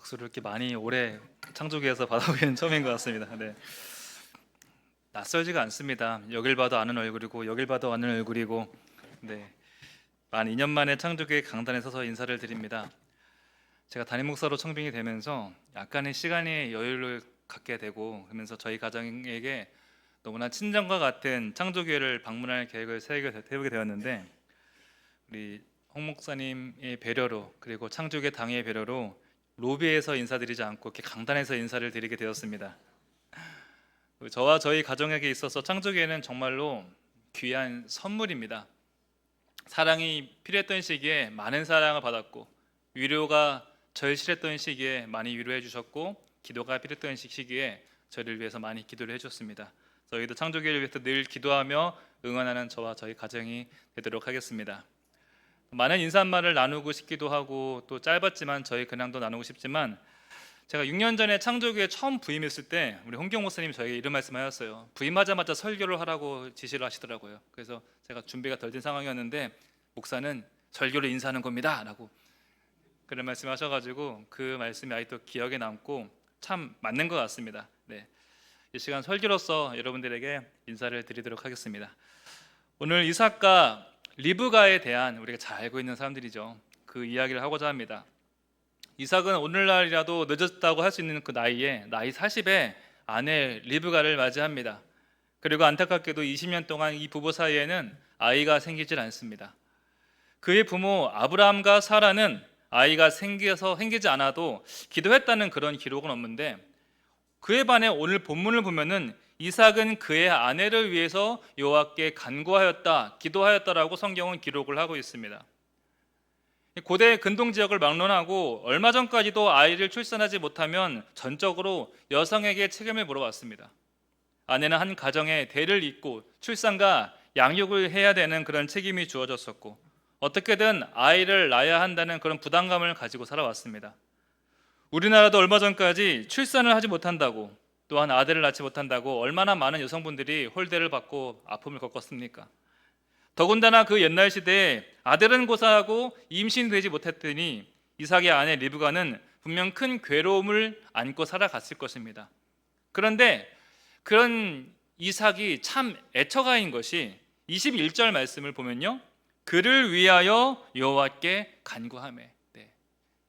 박수를 이렇게 많이 오래 창조기에서 받아보기는 처음인 것 같습니다. 네. 낯설지가 않습니다. 여길 봐도 아는 얼굴이고 여길 봐도 아는 얼굴이고, 네. 만 2년 만에 창조기의 강단에 서서 인사를 드립니다. 제가 담임 목사로 청빙이 되면서 약간의 시간의 여유를 갖게 되고, 그러면서 저희 가정에게 너무나 친정과 같은 창조교회를 방문할 계획을 세우게 되었는데, 우리 홍 목사님의 배려로, 그리고 창조교회 당의 배려로 로비에서 인사드리지 않고 이렇게 강단에서 인사를 드리게 되었습니다. 저와 저희 가정에게 있어서 창조교회는 정말로 귀한 선물입니다. 사랑이 필요했던 시기에 많은 사랑을 받았고, 위로가 절실했던 시기에 많이 위로해 주셨고, 기도가 필요했던 시기에 저희를 위해서 많이 기도를 해주셨습니다. 저희도 창조교회를 위해서 늘 기도하며 응원하는 저와 저희 가정이 되도록 하겠습니다. 많은 인사말을 나누고 싶기도 하고, 또 짧았지만 저희 근황도 나누고 싶지만, 제가 6년 전에 창조교회 처음 부임했을 때 우리 홍경 목사님이 저에게 이런 말씀하셨어요. 부임하자마자 설교를 하라고 지시를 하시더라고요. 그래서 제가 준비가 덜 된 상황이었는데, 목사는 설교를 인사하는 겁니다 라고 그런 말씀하셔가지고 그 말씀이 아직도 기억에 남고 참 맞는 것 같습니다. 네. 이 시간 설교로서 여러분들에게 인사를 드리도록 하겠습니다. 오늘 이삭과 리브가에 대한 우리가 잘 알고 있는 사람들이죠. 그 이야기를 하고자 합니다. 이삭은 오늘날이라도 늦었다고 할 수 있는 그 나이에, 나이 40에 아내 리브가를 맞이합니다. 그리고 안타깝게도 20년 동안 이 부부 사이에는 아이가 생기질 않습니다. 그의 부모 아브라함과 사라는 아이가 생기지 않아도 기도했다는 그런 기록은 없는데, 그에 반해 오늘 본문을 보면은 이삭은 그의 아내를 위해서 여호와께 간구하였다, 기도하였다라고 성경은 기록을 하고 있습니다. 고대 근동 지역을 막론하고 얼마 전까지도 아이를 출산하지 못하면 전적으로 여성에게 책임을 물어왔습니다. 아내는 한 가정의 대를 잇고 출산과 양육을 해야 되는 그런 책임이 주어졌었고, 어떻게든 아이를 낳아야 한다는 그런 부담감을 가지고 살아왔습니다. 우리나라도 얼마 전까지 출산을 하지 못한다고, 또한 아들을 낳지 못한다고 얼마나 많은 여성분들이 홀대를 받고 아픔을 겪었습니까? 더군다나 그 옛날 시대에 아들은 고사하고 임신되지 못했더니 이삭의 아내 리브가는 분명 큰 괴로움을 안고 살아갔을 것입니다. 그런데 그런 이삭이 참 애처가인 것이 21절 말씀을 보면요, 그를 위하여 여호와께 간구하매,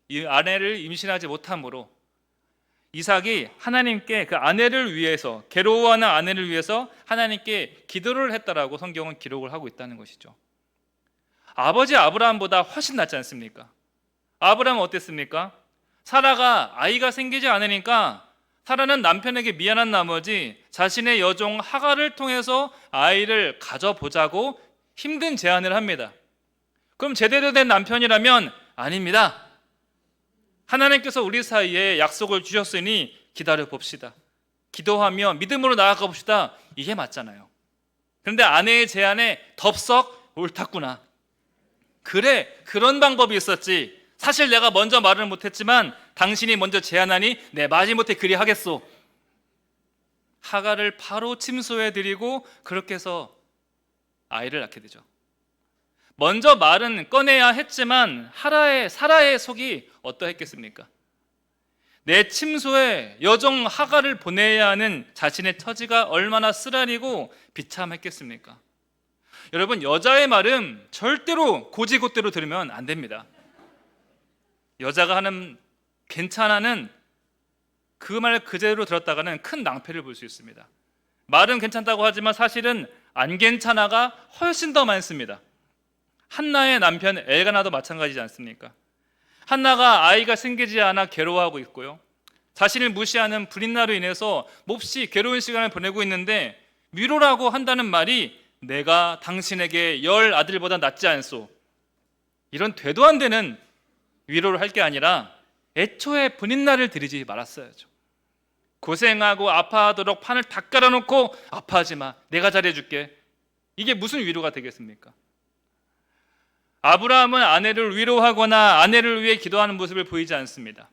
이 아내를 임신하지 못함으로 이삭이 하나님께 그 아내를 위해서, 괴로워하는 아내를 위해서 하나님께 기도를 했다라고 성경은 기록을 하고 있다는 것이죠. 아버지 아브라함보다 훨씬 낫지 않습니까? 아브라함은 어땠습니까? 사라가 아이가 생기지 않으니까 사라는 남편에게 미안한 나머지 자신의 여종 하갈을 통해서 아이를 가져보자고 힘든 제안을 합니다. 그럼 제대로 된 남편이라면 아닙니다. 하나님께서 우리 사이에 약속을 주셨으니 기다려 봅시다. 기도하며 믿음으로 나아가 봅시다. 이게 맞잖아요. 그런데 아내의 제안에 덥석 옳았구나. 그래, 그런 방법이 있었지. 사실 내가 먼저 말을 못했지만 당신이 먼저 제안하니 내 마지못해 그리하겠소. 하갈을 바로 침소해드리고 그렇게 해서 아이를 낳게 되죠. 먼저 말은 꺼내야 했지만 사라의 속이 어떠했겠습니까? 내 침소에 여종 하갈을 보내야 하는 자신의 처지가 얼마나 쓰라리고 비참했겠습니까? 여러분, 여자의 말은 절대로 고지곳대로 들으면 안 됩니다. 여자가 하는 괜찮아는 그 말 그대로 들었다가는 큰 낭패를 볼 수 있습니다. 말은 괜찮다고 하지만 사실은 안 괜찮아가 훨씬 더 많습니다. 한나의 남편 엘가나도 마찬가지지 않습니까? 한나가 아이가 생기지 않아 괴로워하고 있고요, 자신을 무시하는 브린나로 인해서 몹시 괴로운 시간을 보내고 있는데 위로라고 한다는 말이 내가 당신에게 10 아들보다 낫지 않소. 이런 되도 안 되는 위로를 할 게 아니라 애초에 브린나를 드리지 말았어야죠. 고생하고 아파하도록 판을 다 깔아놓고 아파하지 마, 내가 잘해줄게. 이게 무슨 위로가 되겠습니까? 아브라함은 아내를 위로하거나 아내를 위해 기도하는 모습을 보이지 않습니다.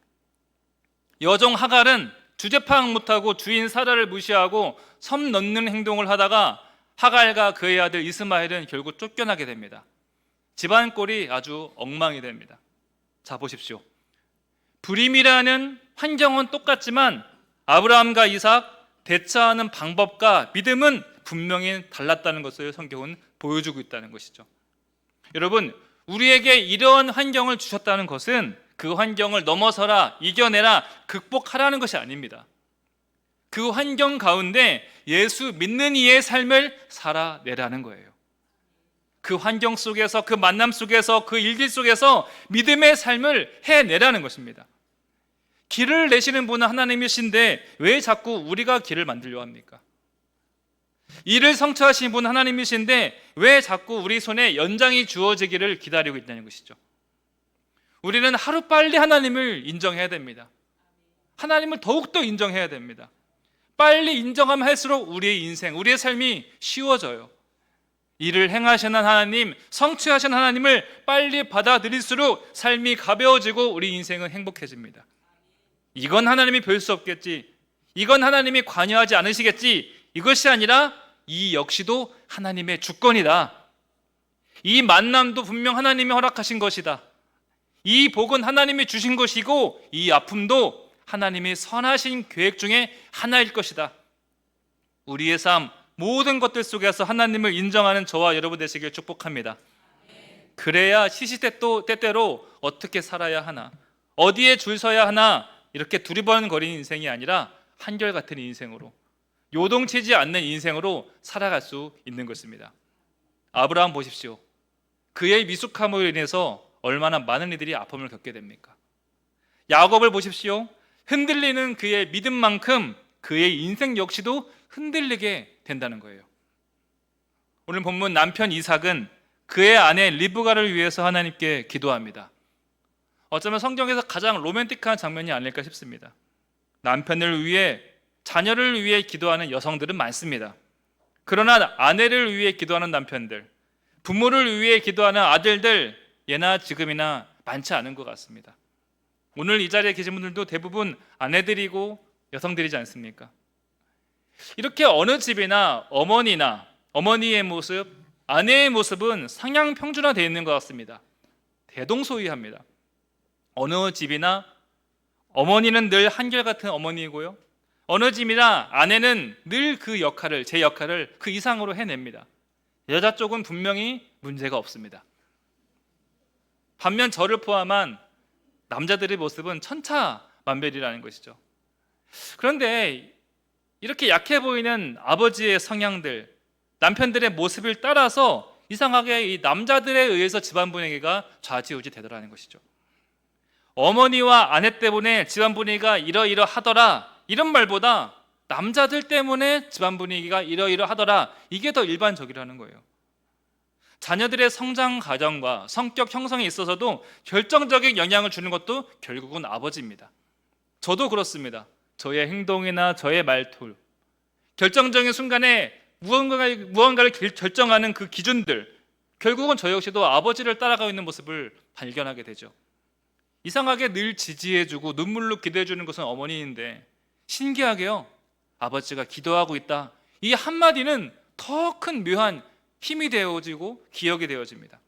여종 하갈은 주제 파악 못하고 주인 사라를 무시하고 섬 넘는 행동을 하다가 하갈과 그의 아들 이스마엘은 결국 쫓겨나게 됩니다. 집안 꼴이 아주 엉망이 됩니다. 자, 보십시오. 불임이라는 환경은 똑같지만 아브라함과 이삭 대처하는 방법과 믿음은 분명히 달랐다는 것을 성경은 보여주고 있다는 것이죠. 여러분, 우리에게 이러한 환경을 주셨다는 것은 그 환경을 넘어서라, 이겨내라, 극복하라는 것이 아닙니다. 그 환경 가운데 예수 믿는 이의 삶을 살아내라는 거예요. 그 환경 속에서, 그 만남 속에서, 그 일기 속에서 믿음의 삶을 해내라는 것입니다. 길을 내시는 분은 하나님이신데 왜 자꾸 우리가 길을 만들려 합니까? 일을 성취하신 분은 하나님이신데 왜 자꾸 우리 손에 연장이 주어지기를 기다리고 있다는 것이죠. 우리는 하루빨리 하나님을 인정해야 됩니다. 하나님을 더욱더 인정해야 됩니다. 빨리 인정하면 할수록 우리의 인생, 우리의 삶이 쉬워져요. 일을 행하시는 하나님, 성취하시는 하나님을 빨리 받아들일수록 삶이 가벼워지고 우리 인생은 행복해집니다. 이건 하나님이 별 수 없겠지, 이건 하나님이 관여하지 않으시겠지, 이것이 아니라 이 역시도 하나님의 주권이다. 이 만남도 분명 하나님이 허락하신 것이다. 이 복은 하나님이 주신 것이고 이 아픔도 하나님의 선하신 계획 중에 하나일 것이다. 우리의 삶 모든 것들 속에서 하나님을 인정하는 저와 여러분 되시길 축복합니다. 그래야 시시때때로 어떻게 살아야 하나, 어디에 줄 서야 하나, 이렇게 두리번거리는 인생이 아니라 한결같은 인생으로, 요동치지 않는 인생으로 살아갈 수 있는 것입니다. 아브라함 보십시오. 그의 미숙함으로 인해서 얼마나 많은 이들이 아픔을 겪게 됩니까? 야곱을 보십시오. 흔들리는 그의 믿음만큼 그의 인생 역시도 흔들리게 된다는 거예요. 오늘 본문 남편 이삭은 그의 아내 리브가를 위해서 하나님께 기도합니다. 어쩌면 성경에서 가장 로맨틱한 장면이 아닐까 싶습니다. 남편을 위해, 자녀를 위해 기도하는 여성들은 많습니다. 그러나 아내를 위해 기도하는 남편들, 부모를 위해 기도하는 아들들, 예나 지금이나 많지 않은 것 같습니다. 오늘 이 자리에 계신 분들도 대부분 아내들이고 여성들이지 않습니까? 이렇게 어느 집이나 어머니의 모습, 아내의 모습은 상향 평준화되어 있는 것 같습니다. 대동소이합니다. 어느 집이나 어머니는 늘 한결같은 어머니이고요, 어느 집이나 아내는 늘 그 역할을, 제 역할을 그 이상으로 해냅니다. 여자 쪽은 분명히 문제가 없습니다. 반면 저를 포함한 남자들의 모습은 천차만별이라는 것이죠. 그런데 이렇게 약해 보이는 아버지의 성향들, 남편들의 모습을 따라서 이상하게 이 남자들에 의해서 집안 분위기가 좌지우지 되더라는 것이죠. 어머니와 아내 때문에 집안 분위기가 이러이러하더라, 이런 말보다 남자들 때문에 집안 분위기가 이러이러하더라, 이게 더 일반적이라는 거예요. 자녀들의 성장 과정과 성격 형성에 있어서도 결정적인 영향을 주는 것도 결국은 아버지입니다. 저도 그렇습니다. 저의 행동이나 저의 말투, 결정적인 순간에 무언가를 결정하는 그 기준들, 결국은 저 역시도 아버지를 따라가고 있는 모습을 발견하게 되죠. 이상하게 늘 지지해주고 눈물로 기도해주는 것은 어머니인데, 신기하게요, 아버지가 기도하고 있다, 이 한마디는 더 큰 묘한 힘이 되어지고 기억이 되어집니다.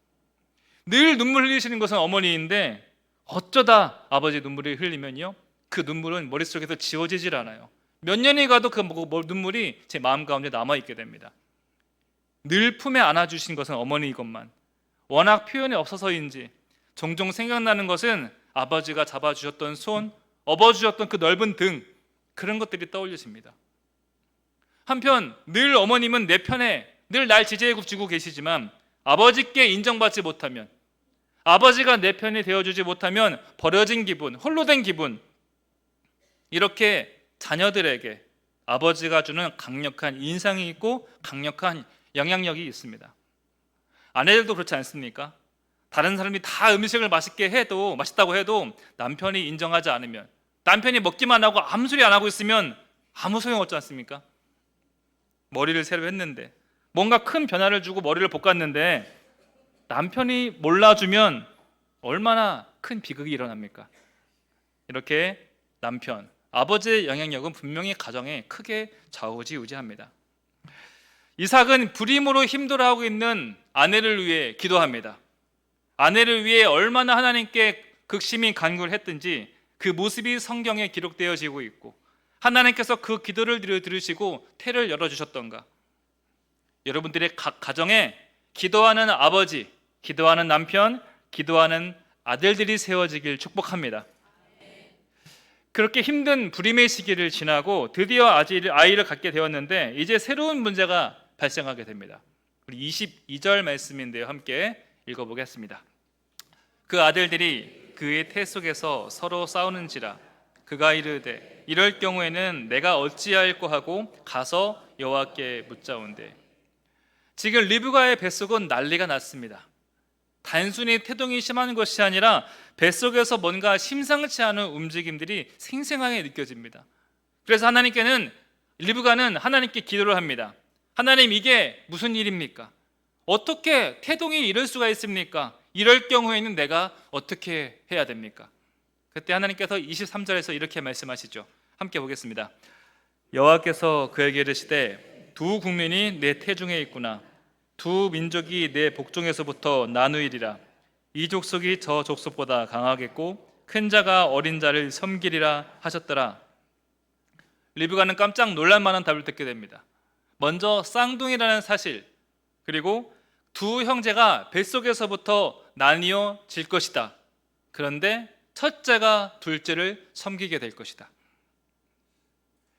늘 눈물 흘리시는 것은 어머니인데 어쩌다 아버지 눈물이 흘리면요, 그 눈물은 머릿속에서 지워지질 않아요. 몇 년이 가도 그 눈물이 제 마음 가운데 남아있게 됩니다. 늘 품에 안아주신 것은 어머니이것만, 워낙 표현이 없어서인지 종종 생각나는 것은 아버지가 잡아주셨던 손, 업어주셨던 그 넓은 등, 그런 것들이 떠올리십니다. 한편 늘 어머님은 내 편에 늘 날 지지해주고 계시지만 아버지께 인정받지 못하면, 아버지가 내 편이 되어주지 못하면 버려진 기분, 홀로 된 기분, 이렇게 자녀들에게 아버지가 주는 강력한 인상이 있고 강력한 영향력이 있습니다. 아내들도 그렇지 않습니까? 다른 사람이 다 음식을 맛있다고 해도 남편이 인정하지 않으면, 남편이 먹기만 하고 아무 소리 안 하고 있으면 아무 소용없지 않습니까? 머리를 새로 했는데, 뭔가 큰 변화를 주고 머리를 볶았는데 남편이 몰라주면 얼마나 큰 비극이 일어납니까? 이렇게 남편, 아버지의 영향력은 분명히 가정에 크게 좌우지우지합니다. 이삭은 불임으로 힘들어하고 있는 아내를 위해 기도합니다. 아내를 위해 얼마나 하나님께 극심히 간구를 했든지 그 모습이 성경에 기록되어지고 있고 하나님께서 그 기도를 들으시고 태를 열어주셨던가? 여러분들의 각 가정에 기도하는 아버지, 기도하는 남편, 기도하는 아들들이 세워지길 축복합니다. 그렇게 힘든 불임의 시기를 지나고 드디어 아이를 갖게 되었는데 이제 새로운 문제가 발생하게 됩니다. 우리 22절 말씀인데요, 함께 읽어보겠습니다. 그 아들들이 그의 태 속에서 서로 싸우는지라 그가 이르되 이럴 경우에는 내가 어찌할꼬 하고 가서 여호와께 묻자온대. 지금 리브가의 뱃속은 난리가 났습니다. 단순히 태동이 심한 것이 아니라 뱃속에서 뭔가 심상치 않은 움직임들이 생생하게 느껴집니다. 그래서 리브가는 하나님께 기도를 합니다. 하나님, 이게 무슨 일입니까? 어떻게 태동이 이럴 수가 있습니까? 이럴 경우에는 내가 어떻게 해야 됩니까? 그때 하나님께서 23절에서 이렇게 말씀하시죠. 함께 보겠습니다. 여호와께서 그에게 이르시되 두 국민이 내 태중에 있구나. 두 민족이 내 복중에서부터 나누이리라. 이 족속이 저 족속보다 강하겠고 큰 자가 어린 자를 섬기리라 하셨더라. 리브가는 깜짝 놀랄 만한 답을 듣게 됩니다. 먼저 쌍둥이라는 사실, 그리고 두 형제가 뱃속에서부터 나뉘어질 것이다. 그런데 첫째가 둘째를 섬기게 될 것이다.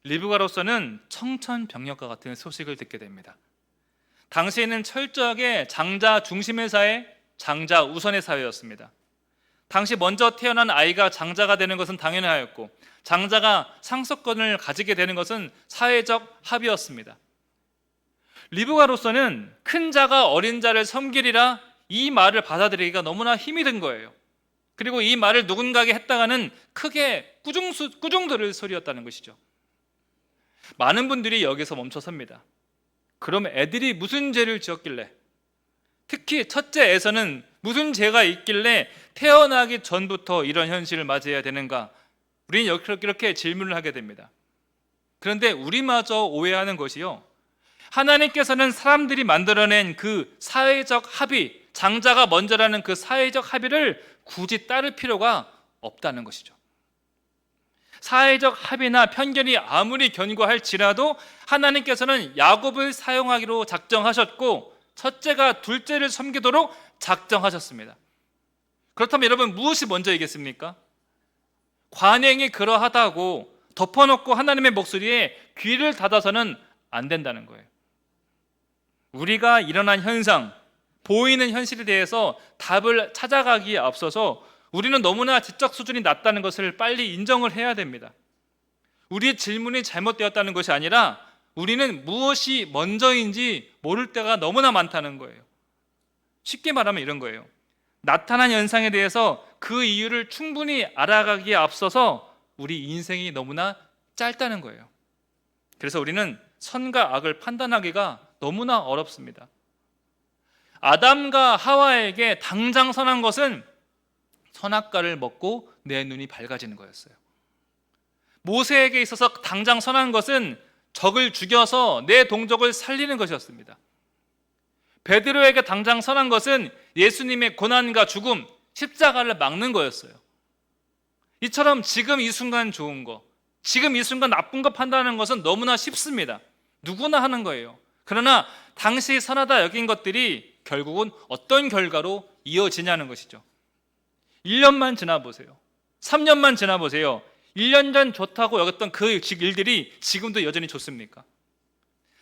리브가로서는 청천벽력과 같은 소식을 듣게 됩니다. 당시에는 철저하게 장자 중심의 사회, 장자 우선의 사회였습니다. 당시 먼저 태어난 아이가 장자가 되는 것은 당연하였고 장자가 상속권을 가지게 되는 것은 사회적 합의였습니다. 리브가로서는 큰 자가 어린 자를 섬기리라, 이 말을 받아들이기가 너무나 힘이 든 거예요. 그리고 이 말을 누군가에게 했다가는 크게 꾸중 들을 소리였다는 것이죠. 많은 분들이 여기서 멈춰섭니다. 그럼 애들이 무슨 죄를 지었길래, 특히 첫째 에서는 무슨 죄가 있길래 태어나기 전부터 이런 현실을 맞이해야 되는가? 우리는 이렇게 질문을 하게 됩니다. 그런데 우리마저 오해하는 것이요, 하나님께서는 사람들이 만들어낸 그 사회적 합의, 장자가 먼저라는 그 사회적 합의를 굳이 따를 필요가 없다는 것이죠. 사회적 합의나 편견이 아무리 견고할지라도 하나님께서는 야곱을 사용하기로 작정하셨고 첫째가 둘째를 섬기도록 작정하셨습니다. 그렇다면 여러분, 무엇이 먼저이겠습니까? 관행이 그러하다고 덮어놓고 하나님의 목소리에 귀를 닫아서는 안 된다는 거예요. 우리가 일어난 현상, 보이는 현실에 대해서 답을 찾아가기에 앞서서 우리는 너무나 지적 수준이 낮다는 것을 빨리 인정을 해야 됩니다. 우리의 질문이 잘못되었다는 것이 아니라 우리는 무엇이 먼저인지 모를 때가 너무나 많다는 거예요. 쉽게 말하면 이런 거예요. 나타난 현상에 대해서 그 이유를 충분히 알아가기에 앞서서 우리 인생이 너무나 짧다는 거예요. 그래서 우리는 선과 악을 판단하기가 너무나 어렵습니다. 아담과 하와에게 당장 선한 것은 선악과를 먹고 내 눈이 밝아지는 거였어요. 모세에게 있어서 당장 선한 것은 적을 죽여서 내 동족을 살리는 것이었습니다. 베드로에게 당장 선한 것은 예수님의 고난과 죽음, 십자가를 막는 거였어요. 이처럼 지금 이 순간 좋은 거, 지금 이 순간 나쁜 거 판단하는 것은 너무나 쉽습니다. 누구나 하는 거예요. 그러나 당시 선하다 여긴 것들이 결국은 어떤 결과로 이어지냐는 것이죠. 1년만 지나보세요. 3년만 지나보세요. 1년 전 좋다고 여겼던 그 일들이 지금도 여전히 좋습니까?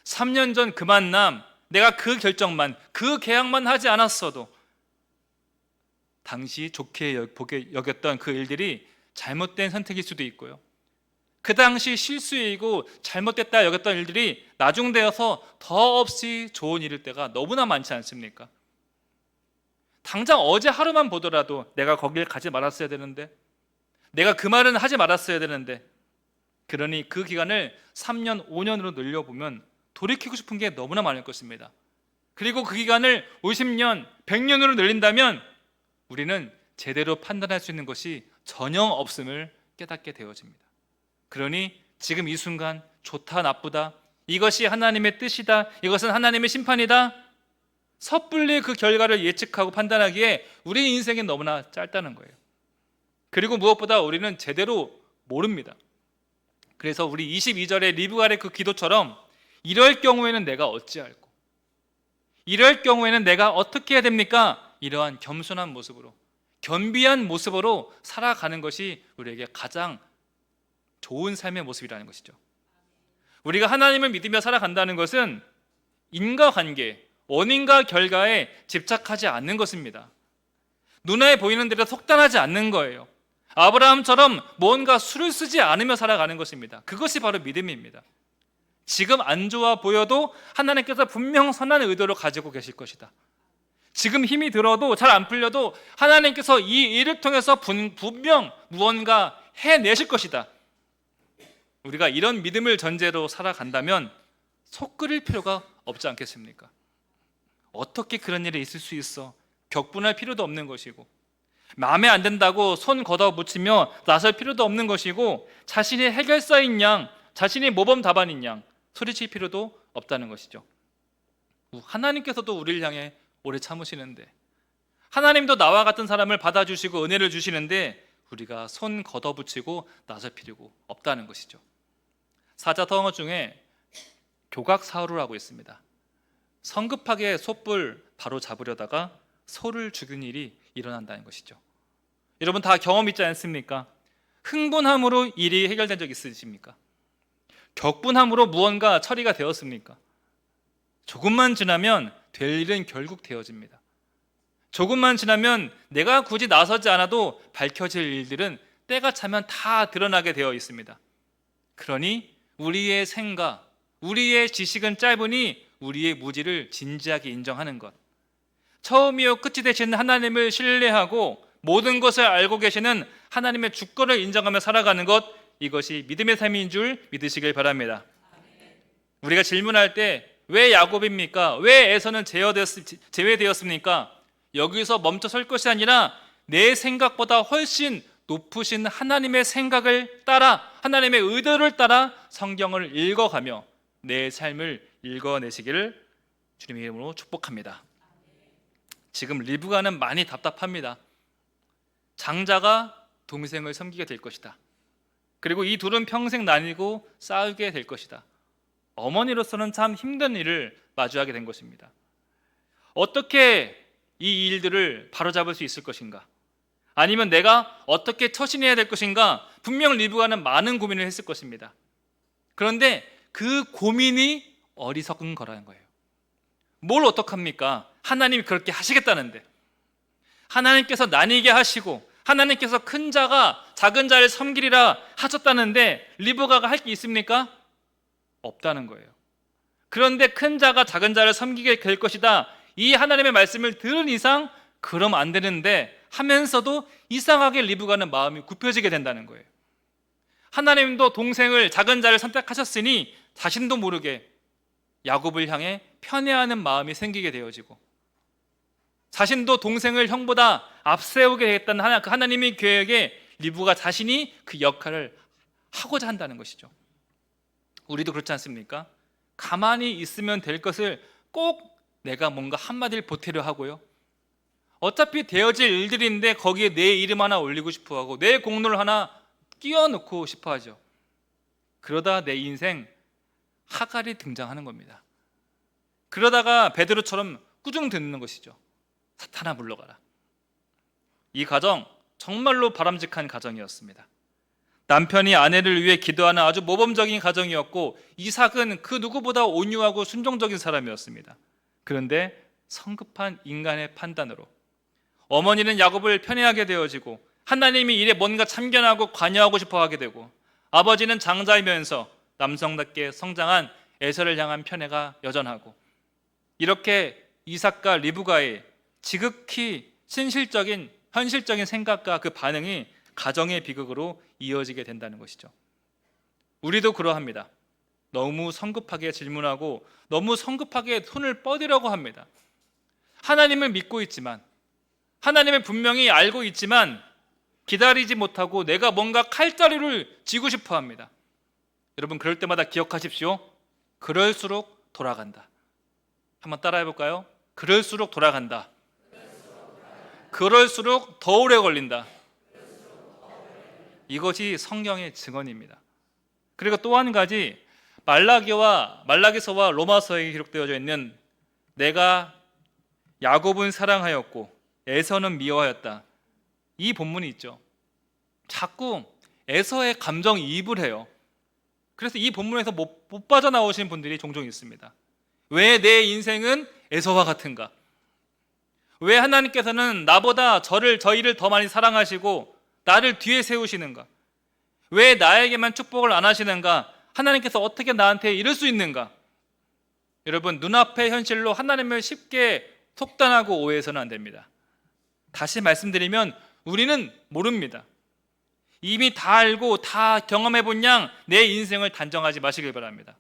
3년 전 그 만남, 내가 그 결정만, 그 계약만 하지 않았어도 당시 좋게 여겼던 그 일들이 잘못된 선택일 수도 있고요. 그 당시 실수이고 잘못됐다 여겼던 일들이 나중되어서 더없이 좋은 일일 때가 너무나 많지 않습니까? 당장 어제 하루만 보더라도 내가 거길 가지 말았어야 되는데, 내가 그 말은 하지 말았어야 되는데, 그러니 그 기간을 3년, 5년으로 늘려보면 돌이키고 싶은 게 너무나 많을 것입니다. 그리고 그 기간을 50년, 100년으로 늘린다면 우리는 제대로 판단할 수 있는 것이 전혀 없음을 깨닫게 되어집니다. 그러니 지금 이 순간 좋다 나쁘다, 이것이 하나님의 뜻이다, 이것은 하나님의 심판이다, 섣불리 그 결과를 예측하고 판단하기에 우리 인생이 너무나 짧다는 거예요. 그리고 무엇보다 우리는 제대로 모릅니다. 그래서 우리 22절의 리브갈의 그 기도처럼 이럴 경우에는 내가 어찌할꼬, 이럴 경우에는 내가 어떻게 해야 됩니까? 이러한 겸손한 모습으로, 겸비한 모습으로 살아가는 것이 우리에게 가장 좋은 삶의 모습이라는 것이죠. 우리가 하나님을 믿으며 살아간다는 것은 인과관계, 원인과 결과에 집착하지 않는 것입니다. 눈에 보이는 대로 속단하지 않는 거예요. 아브라함처럼 뭔가 수를 쓰지 않으며 살아가는 것입니다. 그것이 바로 믿음입니다. 지금 안 좋아 보여도 하나님께서 분명 선한 의도를 가지고 계실 것이다. 지금 힘이 들어도 잘 안 풀려도 하나님께서 이 일을 통해서 분명 무언가 해내실 것이다. 우리가 이런 믿음을 전제로 살아간다면 속 끓일 필요가 없지 않겠습니까? 어떻게 그런 일이 있을 수 있어? 격분할 필요도 없는 것이고, 마음에 안 든다고 손 걷어붙이며 나설 필요도 없는 것이고, 자신이 해결사인 양, 자신이 모범 답안인 양 소리칠 필요도 없다는 것이죠. 하나님께서도 우리를 향해 오래 참으시는데, 하나님도 나와 같은 사람을 받아주시고 은혜를 주시는데 우리가 손 걷어붙이고 나설 필요가 없다는 것이죠. 사자성어 중에 교각사루라고 있습니다. 성급하게 솥불 바로 잡으려다가 소를 죽인 일이 일어난다는 것이죠. 여러분 다 경험 있지 않습니까? 흥분함으로 일이 해결된 적 있으십니까? 격분함으로 무언가 처리가 되었습니까? 조금만 지나면 될 일은 결국 되어집니다. 조금만 지나면 내가 굳이 나서지 않아도 밝혀질 일들은 때가 차면 다 드러나게 되어 있습니다. 그러니 우리의 생각, 우리의 지식은 짧으니 우리의 무지를 진지하게 인정하는 것, 처음이요 끝이 되시는 하나님을 신뢰하고 모든 것을 알고 계시는 하나님의 주권을 인정하며 살아가는 것, 이것이 믿음의 삶인 줄 믿으시길 바랍니다. 우리가 질문할 때 왜 야곱입니까? 왜 에서는 제외되었습니까? 여기서 멈춰 설 것이 아니라 내 생각보다 훨씬 높으신 하나님의 생각을 따라, 하나님의 의도를 따라 성경을 읽어가며 내 삶을 읽어내시기를 주님의 이름으로 축복합니다. 지금 리브가는 많이 답답합니다. 장자가 동생을 섬기게 될 것이다. 그리고 이 둘은 평생 나뉘고 싸우게 될 것이다. 어머니로서는 참 힘든 일을 마주하게 된 것입니다. 어떻게 이 일들을 바로잡을 수 있을 것인가? 아니면 내가 어떻게 처신해야 될 것인가? 분명 리브가는 많은 고민을 했을 것입니다. 그런데 그 고민이 어리석은 거라는 거예요. 뭘 어떡합니까? 하나님이 그렇게 하시겠다는데, 하나님께서 나뉘게 하시고 하나님께서 큰 자가 작은 자를 섬기리라 하셨다는데 리브가가 할 게 있습니까? 없다는 거예요. 그런데 큰 자가 작은 자를 섬기게 될 것이다, 이 하나님의 말씀을 들은 이상 그럼 안 되는데 하면서도 이상하게 리브가는 마음이 굽혀지게 된다는 거예요. 하나님도 동생을, 작은 자를 선택하셨으니 자신도 모르게 야곱을 향해 편애하는 마음이 생기게 되어지고, 자신도 동생을 형보다 앞세우게 되겠다는 하나님의 계획에 리브가 자신이 그 역할을 하고자 한다는 것이죠. 우리도 그렇지 않습니까? 가만히 있으면 될 것을 꼭 내가 뭔가 한마디를 보태려 하고요, 어차피 되어질 일들인데 거기에 내 이름 하나 올리고 싶어 하고 내 공로를 하나 끼워 넣고 싶어 하죠. 그러다 내 인생 하갈이 등장하는 겁니다. 그러다가 베드로처럼 꾸중 듣는 것이죠. 사탄아 물러가라. 이 가정 정말로 바람직한 가정이었습니다. 남편이 아내를 위해 기도하는 아주 모범적인 가정이었고, 이삭은 그 누구보다 온유하고 순종적인 사람이었습니다. 그런데 성급한 인간의 판단으로 어머니는 야곱을 편애하게 되어지고, 하나님이 일에 뭔가 참견하고 관여하고 싶어 하게 되고, 아버지는 장자이면서 남성답게 성장한 에서를 향한 편애가 여전하고, 이렇게 이삭과 리브가의 지극히 현실적인 생각과 그 반응이 가정의 비극으로 이어지게 된다는 것이죠. 우리도 그러합니다. 너무 성급하게 질문하고 너무 성급하게 손을 뻗으려고 합니다. 하나님을 믿고 있지만, 하나님을 분명히 알고 있지만 기다리지 못하고 내가 뭔가 칼자루를 쥐고 싶어 합니다. 여러분, 그럴 때마다 기억하십시오. 그럴수록 돌아간다. 한번 따라해 볼까요? 그럴수록 돌아간다. 그럴수록 더 오래 걸린다. 이것이 성경의 증언입니다. 그리고 또 한 가지, 말라기서와 로마서에 기록되어져 있는 내가 야곱은 사랑하였고 에서는 미워하였다, 이 본문이 있죠. 자꾸 에서의 감정이입을 해요. 그래서 이 본문에서 못 빠져나오시는 분들이 종종 있습니다. 왜 내 인생은 에서와 같은가? 왜 하나님께서는 나보다 저희를 더 많이 사랑하시고 나를 뒤에 세우시는가? 왜 나에게만 축복을 안 하시는가? 하나님께서 어떻게 나한테 이럴 수 있는가? 여러분, 눈앞의 현실로 하나님을 쉽게 속단하고 오해해서는 안 됩니다. 다시 말씀드리면 우리는 모릅니다. 이미 다 알고 다 경험해본 양 내 인생을 단정하지 마시길 바랍니다.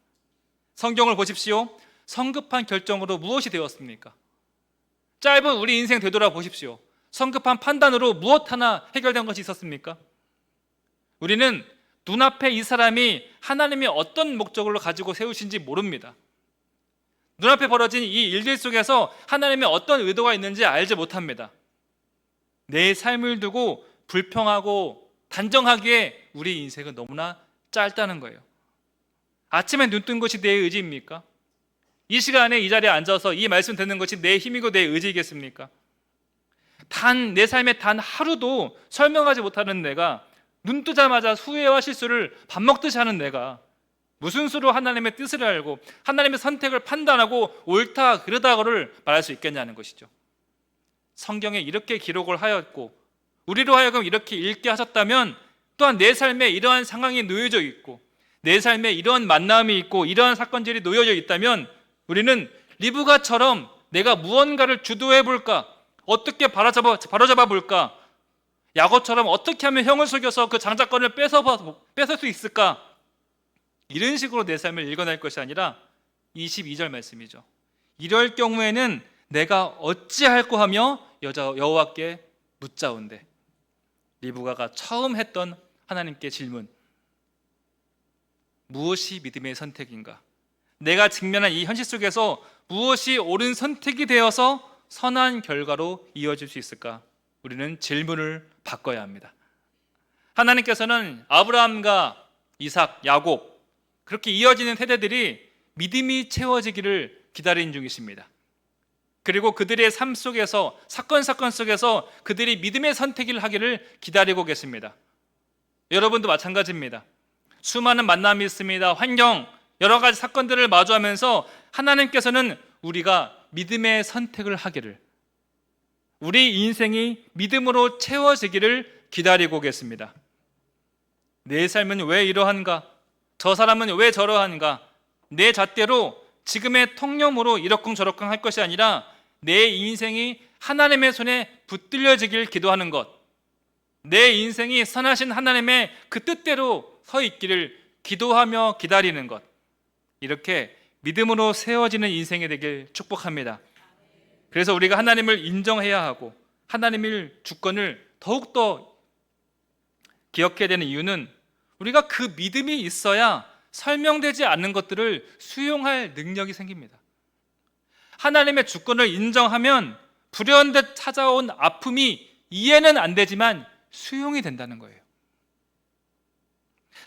성경을 보십시오. 성급한 결정으로 무엇이 되었습니까? 짧은 우리 인생 되돌아보십시오. 성급한 판단으로 무엇 하나 해결된 것이 있었습니까? 우리는 눈앞에 이 사람이 하나님이 어떤 목적으로 가지고 세우신지 모릅니다. 눈앞에 벌어진 이 일들 속에서 하나님의 어떤 의도가 있는지 알지 못합니다. 내 삶을 두고 불평하고 단정하기에 우리 인생은 너무나 짧다는 거예요. 아침에 눈 뜬 것이 내 의지입니까? 이 시간에 이 자리에 앉아서 이 말씀 듣는 것이 내 힘이고 내 의지이겠습니까? 내 삶의 단 하루도 설명하지 못하는 내가, 눈 뜨자마자 후회와 실수를 밥 먹듯이 하는 내가 무슨 수로 하나님의 뜻을 알고 하나님의 선택을 판단하고 옳다 그르다를 말할 수 있겠냐는 것이죠. 성경에 이렇게 기록을 하였고 우리로 하여금 이렇게 읽게 하셨다면, 또한 내 삶에 이러한 상황이 놓여져 있고 내 삶에 이러한 만남이 있고 이러한 사건들이 놓여져 있다면, 우리는 리브가처럼 내가 무언가를 주도해 볼까, 어떻게 바로잡아 볼까, 야곱처럼 어떻게 하면 형을 속여서 그 장자권을 뺏을 수 있을까, 이런 식으로 내 삶을 읽어낼 것이 아니라 22절 말씀이죠. 이럴 경우에는 내가 어찌할꼬 하며 여호와께 묻자온대. 리브가가 처음 했던 하나님께 질문, 무엇이 믿음의 선택인가? 내가 직면한 이 현실 속에서 무엇이 옳은 선택이 되어서 선한 결과로 이어질 수 있을까? 우리는 질문을 바꿔야 합니다. 하나님께서는 아브라함과 이삭, 야곱, 그렇게 이어지는 세대들이 믿음이 채워지기를 기다리는 중이십니다. 그리고 그들의 삶 속에서, 사건 속에서 그들이 믿음의 선택을 하기를 기다리고 계십니다. 여러분도 마찬가지입니다. 수많은 만남이 있습니다. 환경, 여러 가지 사건들을 마주하면서 하나님께서는 우리가 믿음의 선택을 하기를, 우리 인생이 믿음으로 채워지기를 기다리고 계십니다. 내 삶은 왜 이러한가? 저 사람은 왜 저러한가? 내 잣대로 지금의 통념으로 이러쿵저러쿵 할 것이 아니라 내 인생이 하나님의 손에 붙들려지길 기도하는 것, 내 인생이 선하신 하나님의 그 뜻대로 서 있기를 기도하며 기다리는 것, 이렇게 믿음으로 세워지는 인생이 되길 축복합니다. 그래서 우리가 하나님을 인정해야 하고 하나님의 주권을 더욱더 기억해야 되는 이유는, 우리가 그 믿음이 있어야 설명되지 않는 것들을 수용할 능력이 생깁니다. 하나님의 주권을 인정하면 불현듯 찾아온 아픔이 이해는 안 되지만 수용이 된다는 거예요.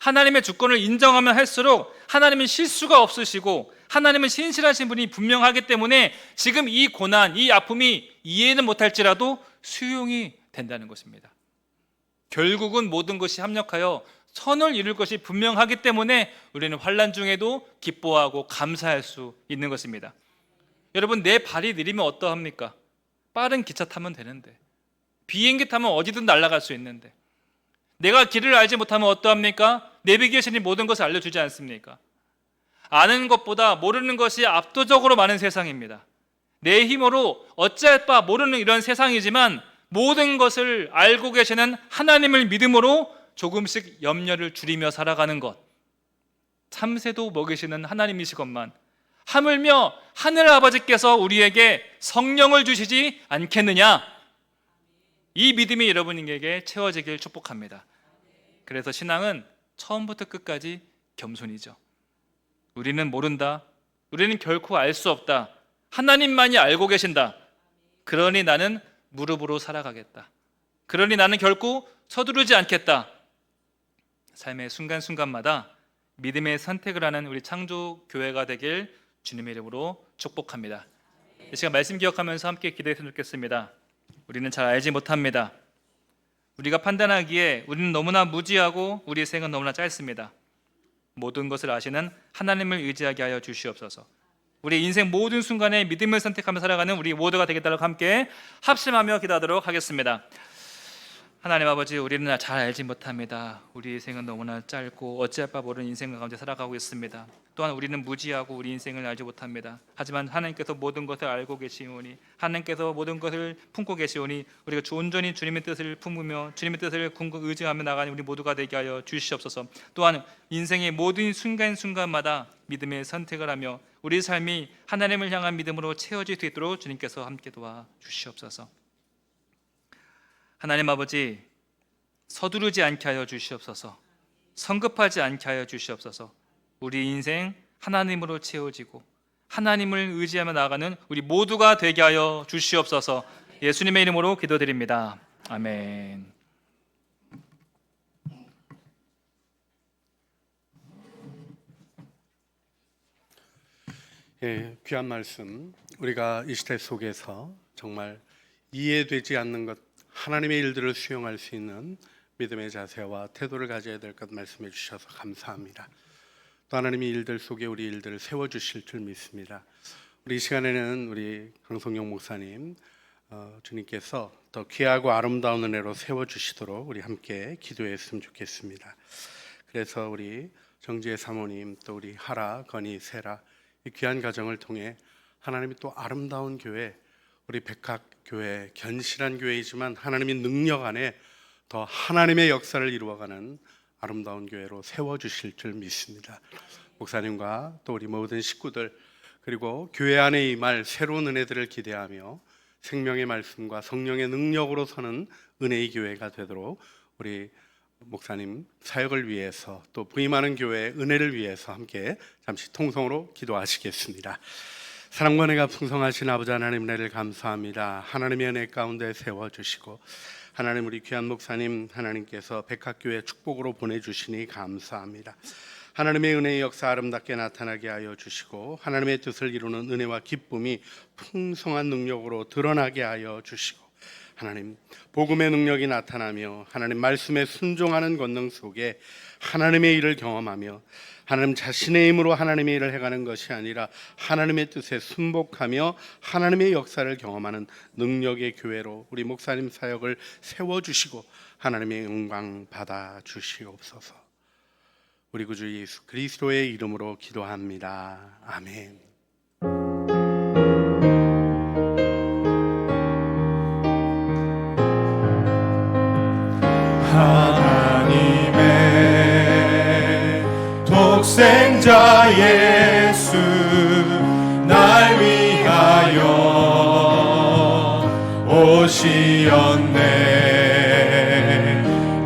하나님의 주권을 인정하면 할수록 하나님은 실수가 없으시고 하나님은 신실하신 분이 분명하기 때문에 지금 이 고난, 이 아픔이 이해는 못할지라도 수용이 된다는 것입니다. 결국은 모든 것이 합력하여 선을 이룰 것이 분명하기 때문에 우리는 환난 중에도 기뻐하고 감사할 수 있는 것입니다. 여러분, 내 발이 느리면 어떠합니까? 빠른 기차 타면 되는데, 비행기 타면 어디든 날아갈 수 있는데, 내가 길을 알지 못하면 어떠합니까? 내비게이션이 모든 것을 알려주지 않습니까? 아는 것보다 모르는 것이 압도적으로 많은 세상입니다. 내 힘으로 어찌할 바 모르는 이런 세상이지만 모든 것을 알고 계시는 하나님을 믿음으로 조금씩 염려를 줄이며 살아가는 것, 참새도 먹이시는 하나님이시건만 하물며 하늘 아버지께서 우리에게 성령을 주시지 않겠느냐, 이 믿음이 여러분에게 채워지길 축복합니다. 그래서 신앙은 처음부터 끝까지 겸손이죠. 우리는 모른다, 우리는 결코 알 수 없다, 하나님만이 알고 계신다. 그러니 나는 무릎으로 살아가겠다. 그러니 나는 결코 서두르지 않겠다. 삶의 순간순간마다 믿음의 선택을 하는 우리 창조교회가 되길 주님의 이름으로 축복합니다. 이 시간 말씀 기억하면서 함께 기도했으면 좋겠습니다. 우리는 잘 알지 못합니다. 우리가 판단하기에 우리는 너무나 무지하고 우리의 생은 너무나 짧습니다. 모든 것을 아시는 하나님을 의지하게 하여 주시옵소서. 우리 인생 모든 순간에 믿음을 선택하며 살아가는 우리 모두가 되겠다고 함께 합심하며 기도하도록 하겠습니다. 하나님 아버지, 우리는 잘 알지 못합니다. 우리 인생은 너무나 짧고 어찌할 바 모르는 인생 가운데 살아가고 있습니다. 또한 우리는 무지하고 우리 인생을 알지 못합니다. 하지만 하나님께서 모든 것을 알고 계시오니, 하나님께서 모든 것을 품고 계시오니 우리가 온전히 주님의 뜻을 품으며 주님의 뜻을 의지하며 나가는 우리 모두가 되게 하여 주시옵소서. 또한 인생의 모든 순간순간마다 믿음의 선택을 하며 우리 삶이 하나님을 향한 믿음으로 채워질 수 있도록 주님께서 함께 도와주시옵소서. 하나님 아버지, 서두르지 않게 하여 주시옵소서. 성급하지 않게 하여 주시옵소서. 우리 인생 하나님으로 채워지고 하나님을 의지하며 나아가는 우리 모두가 되게 하여 주시옵소서. 예수님의 이름으로 기도드립니다. 아멘. 귀한 말씀, 우리가 이 시대 속에서 정말 이해되지 않는 것, 하나님의 일들을 수용할 수 있는 믿음의 자세와 태도를 가져야 될 것 말씀해 주셔서 감사합니다. 또 하나님의 일들 속에 우리 일들을 세워주실 줄 믿습니다. 우리 이 시간에는 우리 강성용 목사님, 주님께서 더 귀하고 아름다운 은혜로 세워주시도록 우리 함께 기도했으면 좋겠습니다. 그래서 우리 정지혜 사모님, 또 우리 하라, 건희, 세라, 이 귀한 가정을 통해 하나님이 또 아름다운 교회, 우리 백학교회, 견실한 교회이지만 하나님의 능력 안에 더 하나님의 역사를 이루어가는 아름다운 교회로 세워주실 줄 믿습니다. 목사님과 또 우리 모든 식구들, 그리고 교회 안에 임할 새로운 은혜들을 기대하며 생명의 말씀과 성령의 능력으로 서는 은혜의 교회가 되도록 우리 목사님 사역을 위해서, 또 부임하는 교회의 은혜를 위해서 함께 잠시 통성으로 기도하시겠습니다. 사랑과 은혜가 풍성하신 아버지 하나님, 은혜를 감사합니다. 하나님의 은혜 가운데 세워주시고 하나님, 우리 귀한 목사님 하나님께서 백학교회 축복으로 보내주시니 감사합니다. 하나님의 은혜의 역사 아름답게 나타나게 하여 주시고 하나님의 뜻을 이루는 은혜와 기쁨이 풍성한 능력으로 드러나게 하여 주시고 하나님, 복음의 능력이 나타나며 하나님 말씀에 순종하는 권능 속에 하나님의 일을 경험하며 하나님 자신의 힘으로 하나님의 일을 해가는 것이 아니라 하나님의 뜻에 순복하며 하나님의 역사를 경험하는 능력의 교회로 우리 목사님 사역을 세워주시고 하나님의 영광 받아 주시옵소서. 우리 구주 예수 그리스도의 이름으로 기도합니다. 아멘. 하나님의 독생자 예수 날 위하여 오시었네.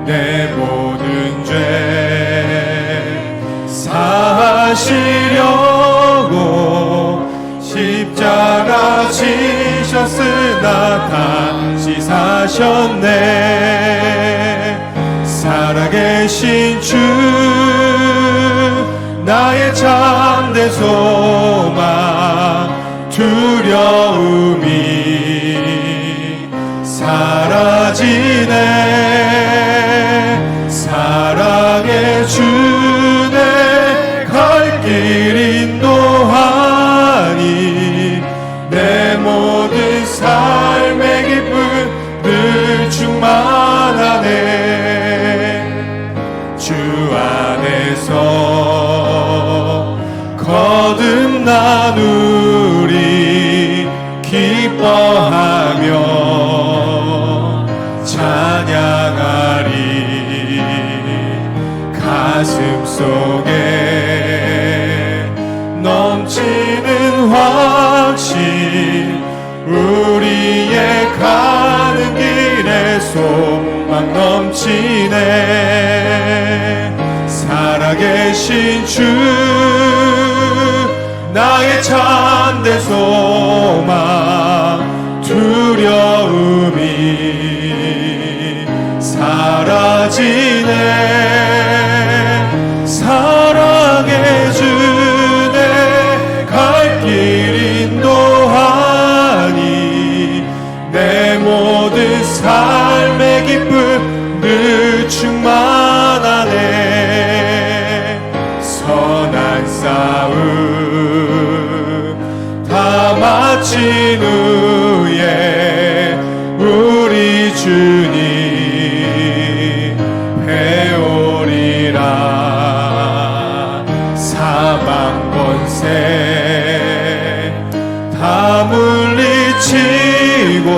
내 모든 죄 사하시려고 십자가 지셨으나 다시 사셨네. 살아계신 주 나의 참된 소망, 두려움이 사라지네. 사랑의 주내 갈 길 인도하니 내 모든 삶의 기쁨 늘 충만하네. 주 안에서 거듭나누리 기뻐하며 찬양하리. 가슴 속에 넘치는 확신, 우리의 가는 길에 소망 넘치네. 살아계신 주 나의 참된 소망, 두려움이 사라지네. 싸움 다 마친 후에 우리 주님 배우리라. 사방 권세 다 물리치고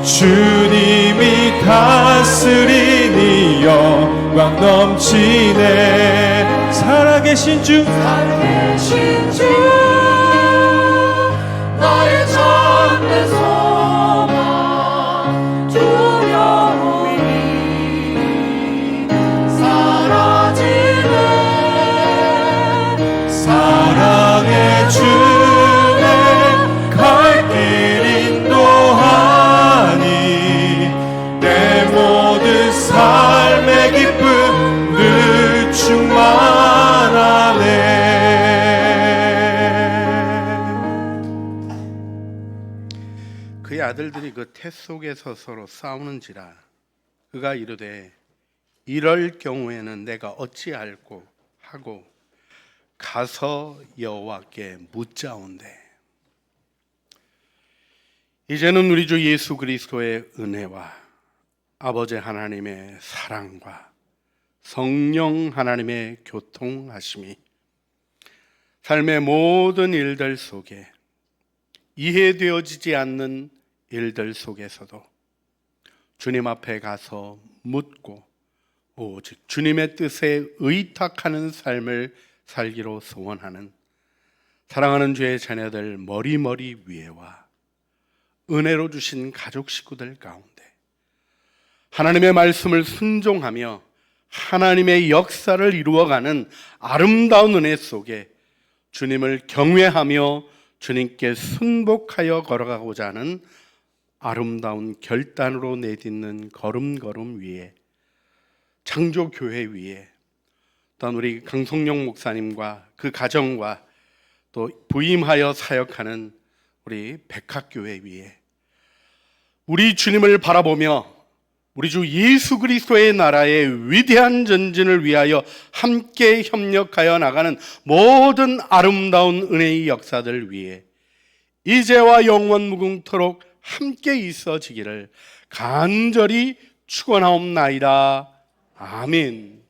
주님이 다스리니 영광 넘치네. 살아계신 주 살아계신 주 나의 참된 소망 두려움이 사라지네. 사랑의 주내 갈 길 인도하니 내 모든 삶의 기쁨 늘 충만하네. 그의 아들들이 그 태 속에서 서로 싸우는지라. 그가 이르되 이럴 경우에는 내가 어찌할꼬 하고 가서 여호와께 묻자온대. 이제는 우리 주 예수 그리스도의 은혜와 아버지 하나님의 사랑과 성령 하나님의 교통하심이 삶의 모든 일들 속에 이해되어지지 않는 일들 속에서도 주님 앞에 가서 묻고 오직 주님의 뜻에 의탁하는 삶을 살기로 소원하는 사랑하는 주의 자녀들 머리머리 위에와 은혜로 주신 가족 식구들 가운데 하나님의 말씀을 순종하며 하나님의 역사를 이루어가는 아름다운 은혜 속에 주님을 경외하며 주님께 순복하여 걸어가고자 하는 아름다운 결단으로 내딛는 걸음걸음 위에 창조교회 위에 또한 우리 강성용 목사님과 그 가정과 또 부임하여 사역하는 우리 백학교회 위에 우리 주님을 바라보며 우리 주 예수 그리스도의 나라의 위대한 전진을 위하여 함께 협력하여 나가는 모든 아름다운 은혜의 역사들 위에 이제와 영원 무궁토록 함께 있어지기를 간절히 축원하옵나이다. 아멘.